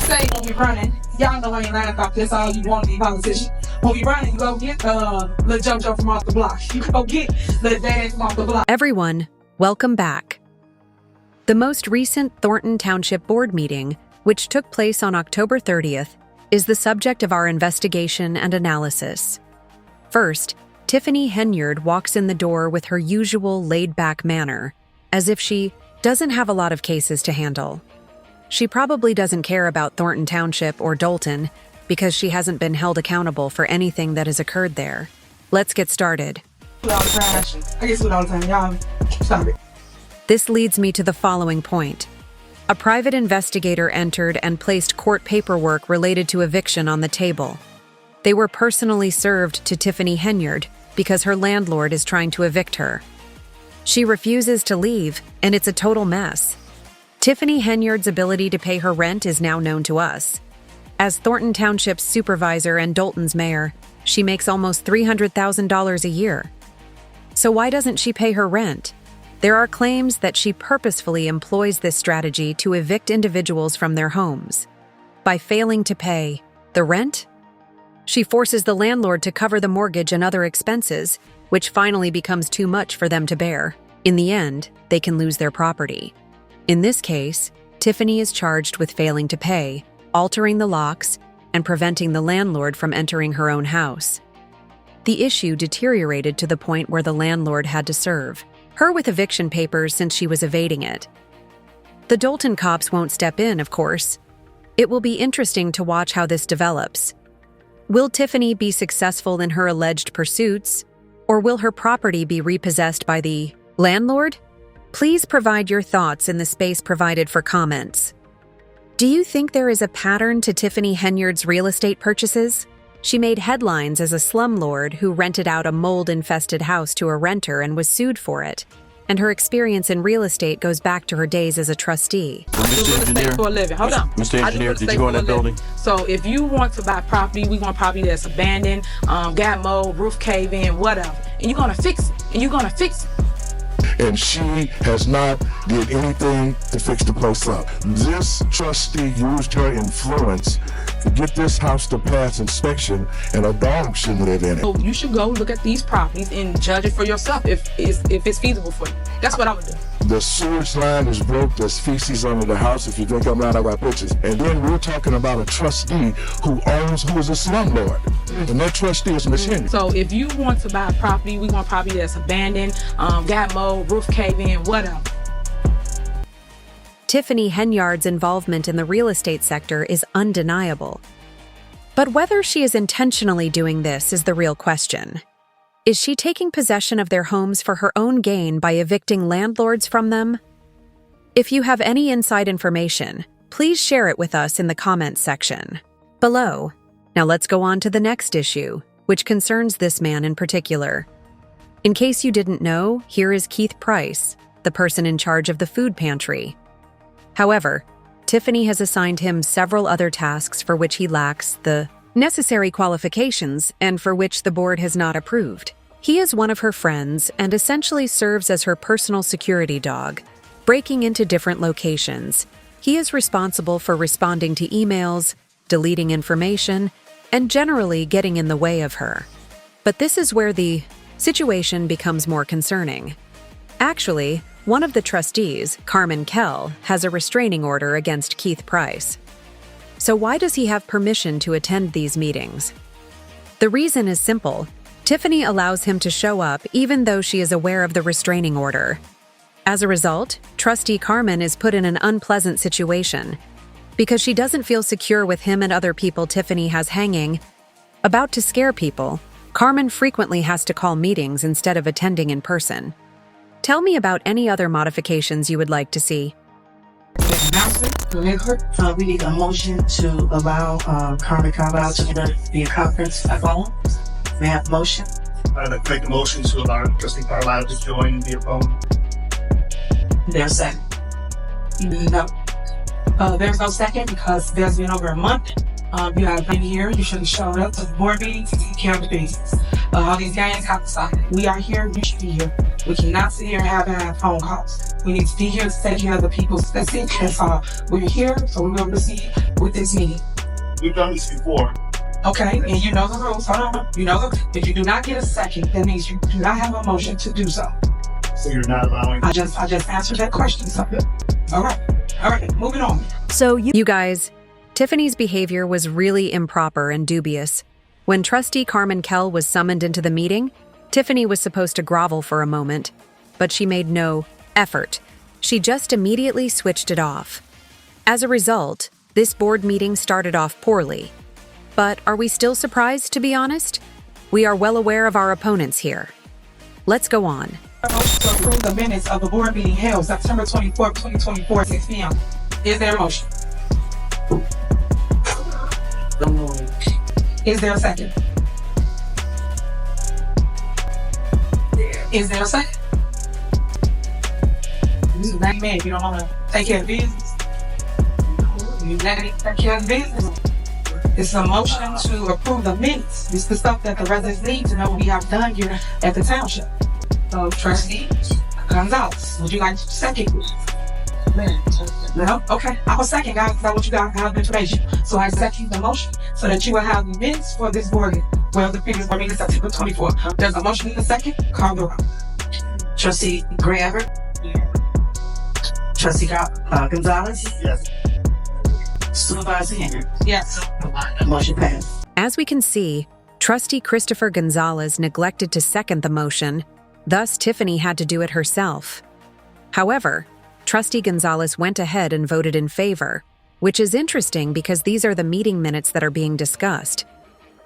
say when we running, y'all know I ain't lying about this, all you want to be politician. When we running, you go get Lil JoJo from off the block. You go get Lil Daddy from off the block. Everyone, welcome back. The most recent Thornton Township Board meeting, which took place on October 30th, is the subject of our investigation and analysis. First, Tiffany Henyard walks in the door with her usual laid-back manner, as if she doesn't have a lot of cases to handle. She probably doesn't care about Thornton Township or Dolton because she hasn't been held accountable for anything that has occurred there. Let's get started. All the time. I guess all the time. Y'all, stop it. This leads me to the following point. A private investigator entered and placed court paperwork related to eviction on the table. They were personally served to Tiffany Henyard because her landlord is trying to evict her. She refuses to leave, and it's a total mess. Tiffany Henyard's ability to pay her rent is now known to us. As Thornton Township's supervisor and Dolton's mayor, she makes almost $300,000 a year. So why doesn't she pay her rent? There are claims that she purposefully employs this strategy to evict individuals from their homes. By failing to pay the rent, she forces the landlord to cover the mortgage and other expenses, which finally becomes too much for them to bear. In the end, they can lose their property. In this case, Tiffany is charged with failing to pay, altering the locks, and preventing the landlord from entering her own house. The issue deteriorated to the point where the landlord had to serve her with eviction papers since she was evading it. The Dolton cops won't step in, of course. It will be interesting to watch how this develops. Will Tiffany be successful in her alleged pursuits, or will her property be repossessed by the landlord? Please provide your thoughts in the space provided for comments. Do you think there is a pattern to Tiffany Henyard's real estate purchases? She made headlines as a slumlord who rented out a mold-infested house to a renter and was sued for it. And her experience in real estate goes back to her days as a trustee. Mr. Engineer, For a living. Hold on. Mr. Engineer, did you go in that building? So if you want to buy property, we want property that's abandoned, got mold, roof cave in, whatever. And you're gonna fix it. And she has not did anything to fix the place up. This trustee used her influence to get this house to pass inspection, and a dog shouldn't live in it. So you should go look at these properties and judge it for yourself if it's feasible for you. That's what I would do. The sewage line is broke. There's feces under the house. If you think I'm lying, I got pictures. And then we're talking about a trustee who is a slumlord. And that trustee is Miss Henry. So if you want to buy property, we want property that's abandoned, got mold, roof cave in, whatever. Tiffany Henyard's involvement in the real estate sector is undeniable. But whether she is intentionally doing this is the real question. Is she taking possession of their homes for her own gain by evicting landlords from them? If you have any inside information, please share it with us in the comments section below. Now let's go on to the next issue, which concerns this man in particular. In case you didn't know, here is Keith Price, the person in charge of the food pantry. However, Tiffany has assigned him several other tasks for which he lacks the necessary qualifications and for which the board has not approved. He is one of her friends and essentially serves as her personal security dog, breaking into different locations. He is responsible for responding to emails, deleting information, and generally getting in the way of her. But this is where the situation becomes more concerning. Actually, one of the trustees, Carmen Kell, has a restraining order against Keith Price. So why does he have permission to attend these meetings? The reason is simple. Tiffany allows him to show up even though she is aware of the restraining order. As a result, Trustee Carmen is put in an unpleasant situation. Because she doesn't feel secure with him and other people Tiffany has hanging about to scare people, Carmen frequently has to call meetings instead of attending in person. Tell me about any other modifications you would like to see. We need a motion to allow Carmen Carvalho to enter the conference by phone. May I have a motion? I'd like to make a motion to allow Trustee Carlisle to join via phone. There's a second. No. There's no second because there's been over a month. You have been here. You should have showed up to the board meetings to take care of the business. All these guys have to stop. We are here. You should be here. We cannot sit here and have phone calls. We need to be here to take care of the people. That's it. That's all. We're here, so we will proceed with this meeting. We've done this before. Okay, and you know the rules. Hold on. You know if you do not get a second, that means you do not have a motion to do so. So you're not allowing. I just answered that question. So, all right, moving on. So you guys, Tiffany's behavior was really improper and dubious. When Trustee Carmen Kell was summoned into the meeting, Tiffany was supposed to grovel for a moment, but she made no effort. She just immediately switched it off. As a result, this board meeting started off poorly. But are we still surprised, to be honest? We are well aware of our opponents here. Let's go on. Motion to approve the minutes of the board meeting held September 24th, 2024, 6 p.m. Is there a motion? Is there a second? Is there a second? You let me, if you don't want to take care of business. You let me take care of business. It's a motion to approve the minutes. It's the stuff that the residents need to know what we have done here at the township. So, Trustee Gonzalez, would you like to second? No? Okay. I will second, guys, because I want you guys to have information. So I second the motion so that you will have the minutes for this board meeting. Well, the previous board meeting is September 24th. There's a motion in a second. Call the roll. Trustee Gray Everett? Trustee Gonzalez? Yes. Supervisor Henyard? Yes. Motion passed. As we can see, Trustee Christopher Gonzalez neglected to second the motion, thus Tiffany had to do it herself. However, Trustee Gonzalez went ahead and voted in favor, which is interesting because these are the meeting minutes that are being discussed.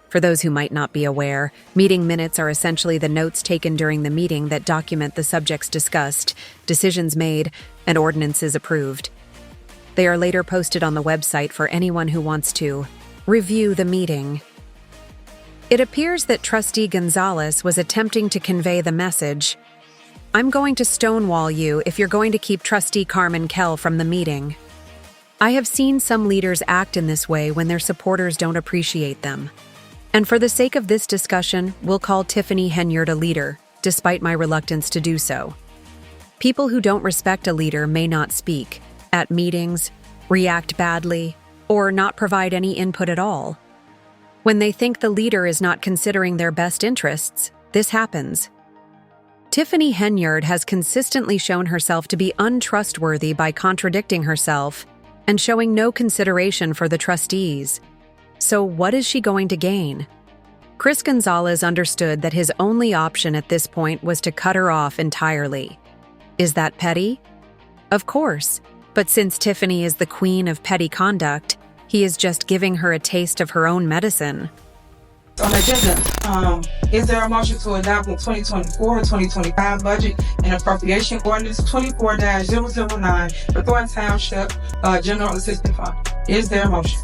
For those who might not be aware, meeting minutes are essentially the notes taken during the meeting that document the subjects discussed, decisions made, and ordinances approved. They are later posted on the website for anyone who wants to review the meeting. It appears that Trustee Gonzalez was attempting to convey the message, "I'm going to stonewall you if you're going to keep Trustee Carmen Kell from the meeting." I have seen some leaders act in this way when their supporters don't appreciate them. And for the sake of this discussion, we'll call Tiffany Henyard a leader, despite my reluctance to do so. People who don't respect a leader may not speak at meetings, react badly, or not provide any input at all. When they think the leader is not considering their best interests, this happens. Tiffany Henyard has consistently shown herself to be untrustworthy by contradicting herself and showing no consideration for the trustees. So what is she going to gain? Chris Gonzalez understood that his only option at this point was to cut her off entirely. Is that petty? Of course, but since Tiffany is the queen of petty conduct, he is just giving her a taste of her own medicine. On the agenda, is there a motion to adopt the 2024-2025 budget and appropriation ordinance 24-009 for Thornton Township General Assistance Fund? Is there a motion?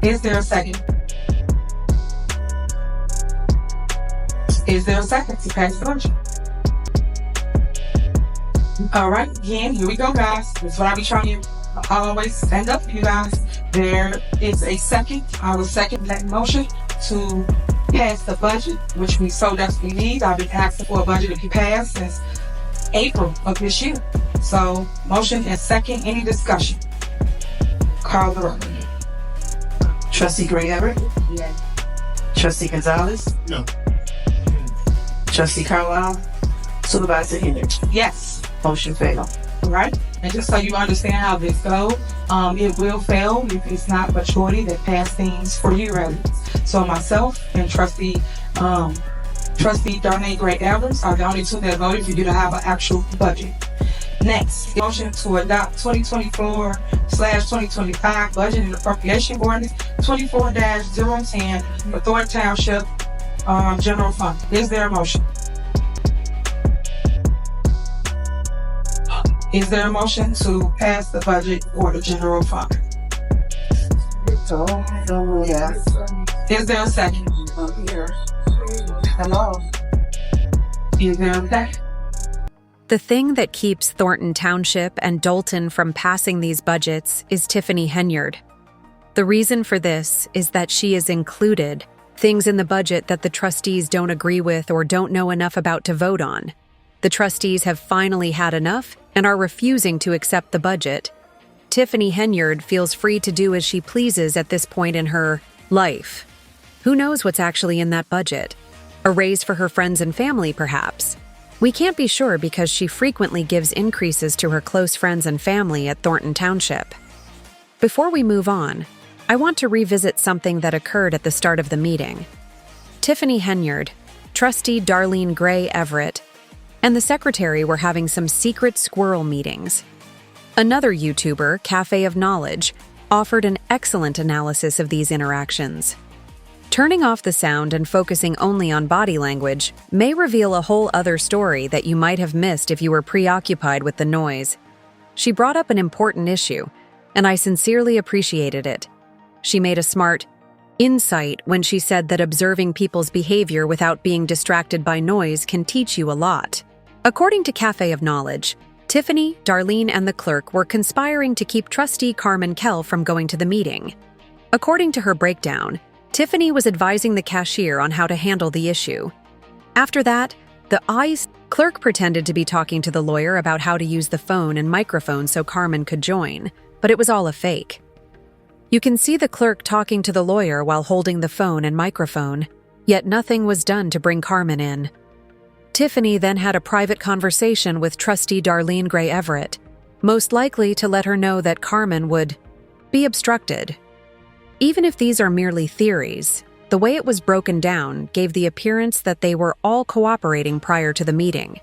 Is there a second? Is there a second to pass the motion? All right, again, here we go, guys. This is what I be trying to always stand up for you guys. There is a second. I will second that motion to pass the budget, which we so desperately need. I've been asking for a budget to be passed since April of this year. So, motion and second. Any discussion? Call the roll. Trustee Gray Everett? Yes. Trustee Gonzalez? No. Trustee Carlisle? Supervisor Henyard? Yes. Motion failed. All right. And just so you understand how this goes, it will fail if it's not majority that pass things for you residents. So myself and Trustee Darnay Gray Evans are the only two that voted for you to have an actual budget. Next, motion to adopt 2024/2025 budget and appropriation ordinance 24-010 for Thornton Township General Fund. Is there a motion? Is there a motion to pass the budget for the general fund? Yes. Is there a second? Hello. Is there a second? The thing that keeps Thornton Township and Dolton from passing these budgets is Tiffany Henyard. The reason for this is that she is included Things in the budget that the trustees don't agree with or don't know enough about to vote on. The trustees have finally had enough and are refusing to accept the budget. Tiffany Henyard feels free to do as she pleases at this point in her life. Who knows what's actually in that budget? A raise for her friends and family, perhaps. We can't be sure because she frequently gives increases to her close friends and family at Thornton Township. Before we move on, I want to revisit something that occurred at the start of the meeting. Tiffany Henyard, trustee Darlene Gray Everett, and the secretary were having some secret squirrel meetings. Another YouTuber, Cafe of Knowledge, offered an excellent analysis of these interactions. Turning off the sound and focusing only on body language may reveal a whole other story that you might have missed if you were preoccupied with the noise. She brought up an important issue, and I sincerely appreciated it. She made a smart insight when she said that observing people's behavior without being distracted by noise can teach you a lot. According to Cafe of Knowledge, Tiffany, Darlene, and the clerk were conspiring to keep trustee Carmen Kell from going to the meeting. According to her breakdown, Tiffany was advising the cashier on how to handle the issue. After that, the clerk pretended to be talking to the lawyer about how to use the phone and microphone so Carmen could join, but it was all a fake. You can see the clerk talking to the lawyer while holding the phone and microphone, yet nothing was done to bring Carmen in. Tiffany then had a private conversation with trustee Darlene Gray Everett, most likely to let her know that Carmen would be obstructed. Even if these are merely theories, the way it was broken down gave the appearance that they were all cooperating prior to the meeting.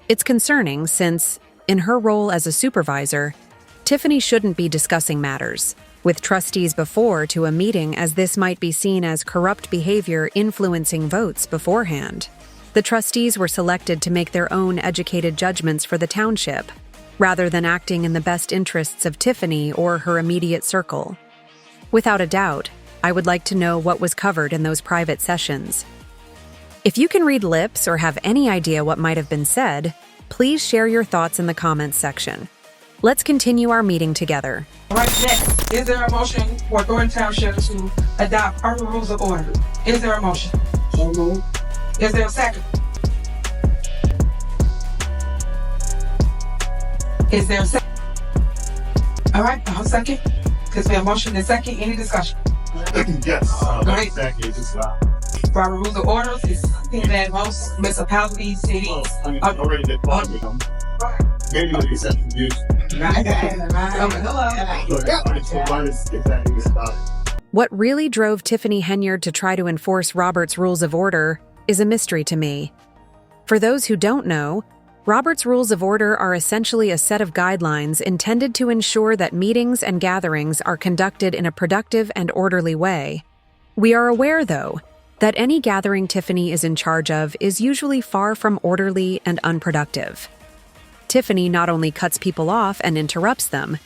It's concerning since, in her role as a supervisor, Tiffany shouldn't be discussing matters with trustees before to a meeting, as this might be seen as corrupt behavior influencing votes beforehand. The trustees were selected to make their own educated judgments for the township, rather than acting in the best interests of Tiffany or her immediate circle. Without a doubt, I would like to know what was covered in those private sessions. If you can read lips or have any idea what might have been said, please share your thoughts in the comments section. Let's continue our meeting together. All right, next, is there a motion for Thornton Township to adopt our rules of order? Is there a motion? Is there a second? Is there a second? All right, I'll second. There's been a motion and second. Any discussion? Yes. Right. Exactly. Just, Robert Rules of Orders is something that most municipalities, cities, already did part with them. Maybe with the exception of you. What really drove Tiffany Henyard to try to enforce Robert's Rules of Order is a mystery to me. For those who don't know, Robert's Rules of Order are essentially a set of guidelines intended to ensure that meetings and gatherings are conducted in a productive and orderly way. We are aware, though, that any gathering Tiffany is in charge of is usually far from orderly and unproductive. Tiffany not only cuts people off and interrupts them,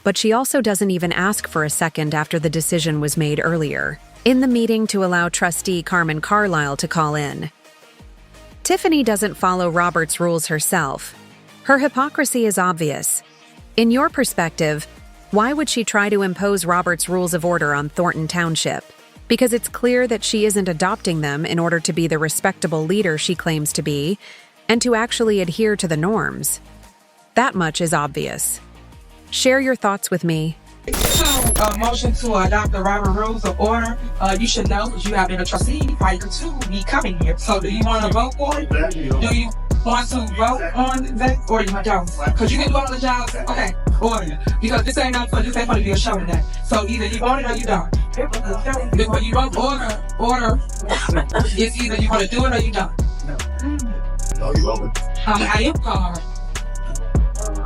but she also doesn't even ask for a second after the decision was made earlier in the meeting to allow trustee Carmen Carlisle to call in. Tiffany doesn't follow Robert's rules herself. Her hypocrisy is obvious. In your perspective, why would she try to impose Robert's Rules of Order on Thornton Township? Because it's clear that she isn't adopting them in order to be the respectable leader she claims to be, and to actually adhere to the norms. That much is obvious. Share your thoughts with me. Motion to adopt the Robert Rules of Order. You should know because you have been a trustee prior to me coming here. So do you want to vote for it? Do you want to vote on that or you don't? Because you can vote on the jobs. Okay, order. Because this ain't not for this ain't going to be a show today. So either you want it or you don't. When you vote order, it's either you want to do it or you don't. No, you won't. I am called.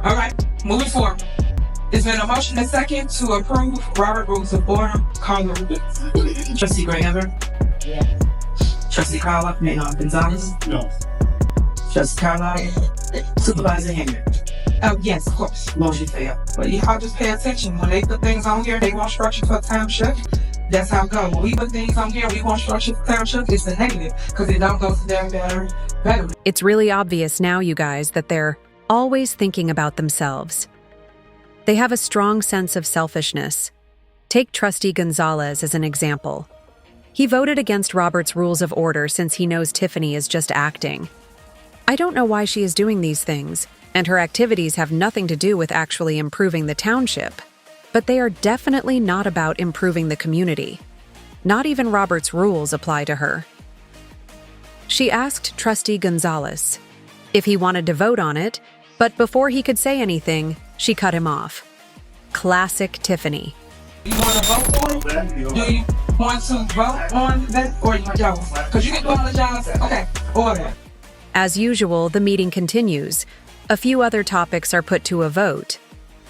All right, moving forward. There's been a motion and second to approve Robert Rules of Order. Call the roll. Trustee Gray Everett? Yes. Trustee Carlisle? Mayor Gonzalez? No. Trustee Carlisle? Supervisor Henry? Yes, of course. Motion failed. But y'all just pay attention. When they put things on here, they want structure for township. That's how it goes. When we put things on here, we want structure for township. It's the negative because it don't go to them better. It's really obvious now, you guys, that they're always thinking about themselves. They have a strong sense of selfishness. Take Trustee Gonzalez as an example. He voted against Robert's rules of order since he knows Tiffany is just acting. I don't know why she is doing these things, and her activities have nothing to do with actually improving the township, but they are definitely not about improving the community. Not even Robert's rules apply to her. She asked Trustee Gonzalez if he wanted to vote on it, but before he could say anything, she cut him off. Classic Tiffany. You want to vote for it? Do you want to vote on that or you don't? Because you can apologize. Okay, order. As usual, the meeting continues. A few other topics are put to a vote.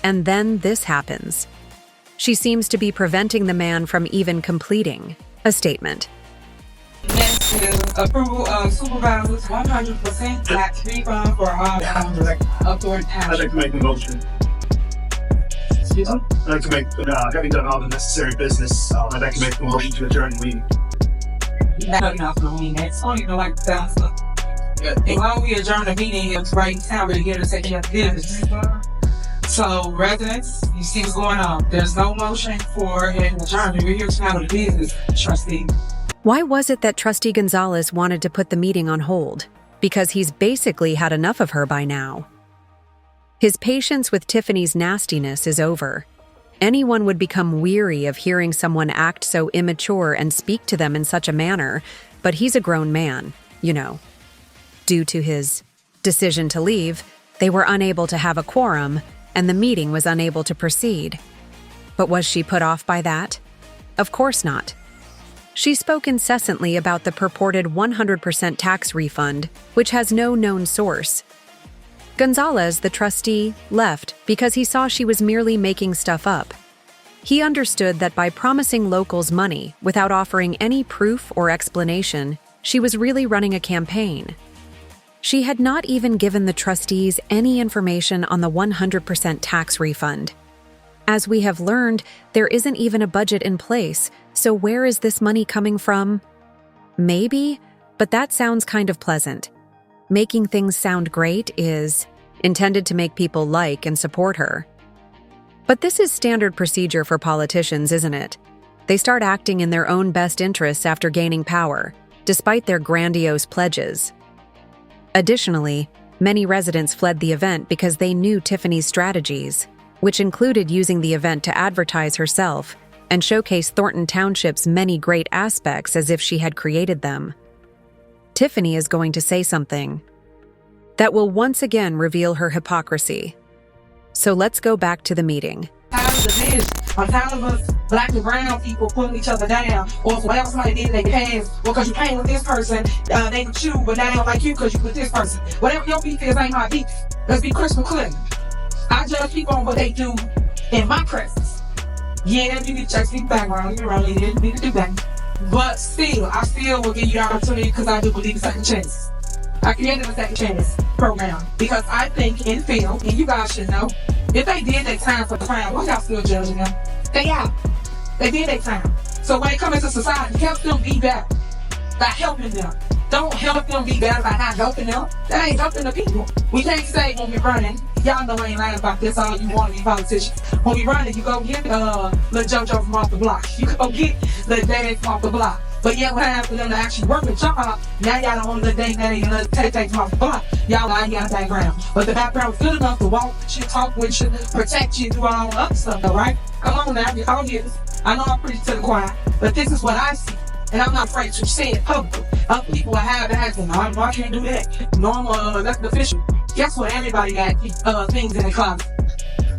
And then this happens. She seems to be preventing the man from even completing a statement. Next is approval of supervisors 100% tax refund for all members of Thornton I'd like Township. to make the motion. Excuse me? I'd like to make, having done all the necessary business, I'd like to make the motion to adjourn the meeting. Not for me. That's only the like the stuff. And while we adjourn the meeting, it's right now we're here to take care of business. So residents, you see what's going on. There's no motion for an adjournment. We're here to handle the business, trustee. Why was it that Trustee Gonzalez wanted to put the meeting on hold? Because he's basically had enough of her by now. His patience with Tiffany's nastiness is over. Anyone would become weary of hearing someone act so immature and speak to them in such a manner, but he's a grown man, you know. Due to his decision to leave, they were unable to have a quorum, and the meeting was unable to proceed. But was she put off by that? Of course not. She spoke incessantly about the purported 100% tax refund, which has no known source. Gonzalez, the trustee, left because he saw she was merely making stuff up. He understood that by promising locals money without offering any proof or explanation, she was really running a campaign. She had not even given the trustees any information on the 100% tax refund. As we have learned, there isn't even a budget in place, so where is this money coming from? Maybe, but that sounds kind of pleasant. Making things sound great is intended to make people like and support her. But this is standard procedure for politicians, isn't it? They start acting in their own best interests after gaining power, despite their grandiose pledges. Additionally, many residents fled the event because they knew Tiffany's strategies, which included using the event to advertise herself and showcase Thornton Township's many great aspects as if she had created them. Tiffany is going to say something that will once again reveal her hypocrisy. So let's go back to the meeting. Tired of the division. I'm tired of us black and brown people putting each other down, or if whatever somebody did in their past, or because you came with this person, they with you, but now they don't like you because you with this person. Whatever your beef is ain't my beef. Let's be crystal clear. I judge people on what they do in my presence. Yeah, you need to check your background. You really didn't need to do that. But still, I still will give you the opportunity because I do believe in second chances. I created a second chance program because I think in film, and you guys should know, if they did their time for the crime, why y'all still judging them? They out. They did their time. So when they come into society, help them be better by helping them. Don't help them be better by not helping them. That ain't helping the people. We can't say when we're running, y'all know I ain't lying about this, all you want to be politicians. When we running, you go get Lil JoJo from off the block. You go get Lil Daddy from off the block. But yet when I have for them to actually work a job, now y'all don't want Lil Daddy and Lil Tay from off the block. Y'all lie, you got a background. But the background is good enough to walk with you, talk with you, protect you, do all the other stuff though, right? Come on now, y'all get this. I know I'm preaching to the choir, but this is what I see. And I'm not afraid to say it publicly. Other people will have that and I can't do that. Normal elected official. Guess what? Everybody got things in the closet.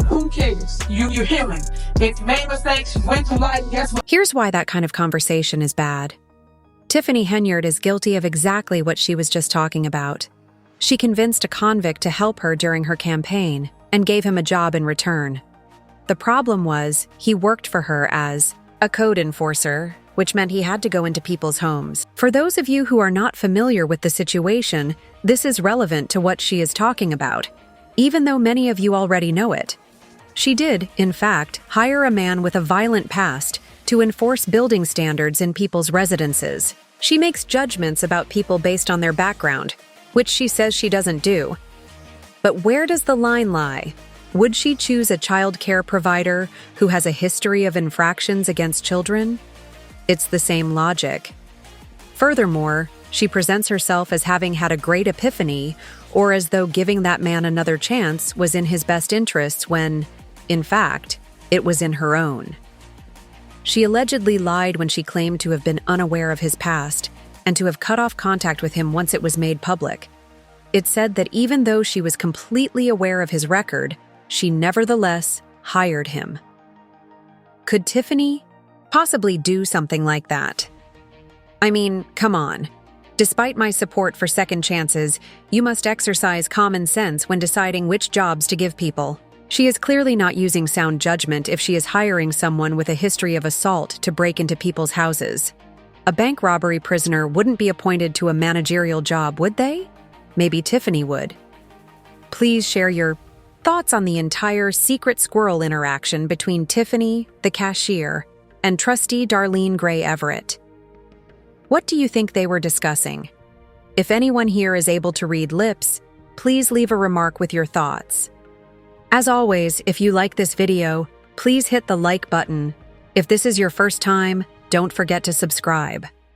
Who cares? You're human. If you made mistakes, you went through life, guess what? Here's why that kind of conversation is bad. Tiffany Henyard is guilty of exactly what she was just talking about. She convinced a convict to help her during her campaign and gave him a job in return. The problem was, he worked for her as a code enforcer, which meant he had to go into people's homes. For those of you who are not familiar with the situation, this is relevant to what she is talking about, even though many of you already know it. She did, in fact, hire a man with a violent past to enforce building standards in people's residences. She makes judgments about people based on their background, which she says she doesn't do. But where does the line lie? Would she choose a child care provider who has a history of infractions against children? It's the same logic. Furthermore, she presents herself as having had a great epiphany, or as though giving that man another chance was in his best interests when, in fact, it was in her own. She allegedly lied when she claimed to have been unaware of his past and to have cut off contact with him once it was made public. It said that even though she was completely aware of his record, she nevertheless hired him. Could Tiffany possibly do something like that? I mean, come on. Despite my support for second chances, you must exercise common sense when deciding which jobs to give people. She is clearly not using sound judgment if she is hiring someone with a history of assault to break into people's houses. A bank robbery prisoner wouldn't be appointed to a managerial job, would they? Maybe Tiffany would. Please share your thoughts on the entire secret squirrel interaction between Tiffany, the cashier, and trustee Darlene Gray Everett. What do you think they were discussing? If anyone here is able to read lips, please leave a remark with your thoughts. As always, if you like this video, please hit the like button. If this is your first time, don't forget to subscribe.